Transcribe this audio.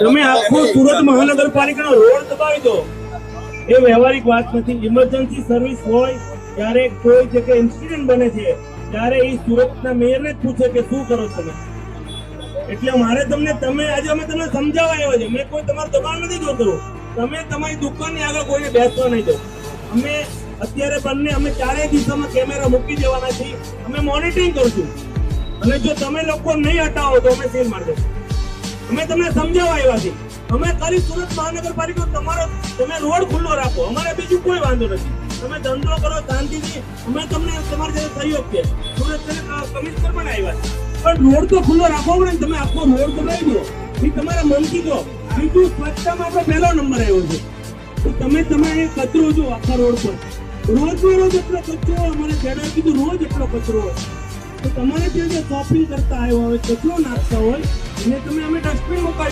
તમે આખો સુરત મહાનગરપાલિકાનો રોડ દબાવી દો, એ વ્યવહારિક વાત નથી. ઇમરજન્સી સર્વિસ હોય ત્યારે કોઈ જગ્યાએ ઇન્સિડન્ટ બને છે ત્યારે એ સુરતના મેયરને જ પૂછે કે શું કરો તમે. એટલે મારે તમે આજે અમે તમને સમજાવવા આવ્યા છે. મેં કોઈ તમારું દબાણ નથી જોતું. તમે તમારી દુકાનની આગળ કોઈને બેસવા નહીં દો. અમે અત્યારે અમે ચારેય દિશામાં કેમેરા મૂકી દેવાના છીએ. અમે મોનિટરિંગ કરશું અને જો તમે લોકો નહીં હટાવો તો અમે સીલ મારી દઈશું. અમે તમને સમજાવવા આવ્યા છીએ. અમે ખાલી સુરત મહાનગરપાલિકા તમે રોડ ખુલ્લો રાખો, અમારે બીજું કોઈ વાંધો નથી. તમે ધંધો કરો શાંતિથી, અમે તમને તમારી સાથે સહયોગ છે. સુરત કમિશનર પણ આવ્યા છે, પણ રોડ તો ખુલ્લો રાખવો પડે ને. તમે આખો રોડ બનાવી દો એ તમારા મનથી દો. બીજું સ્વચ્છતામાં આપણો પહેલો નંબર આવ્યો છે. તો તમે કચરો જો આખા રોડ પર રોજ એટલો કચરો, અમારે ખેડૂત કીધું રોજ એટલો કચરો હોય. તો તમારે ત્યાં જે શોપિંગ કરતા આવ્યો હોય, કચરો નાખતા હોય એને અમે ડસ્ટબિન મુકાવી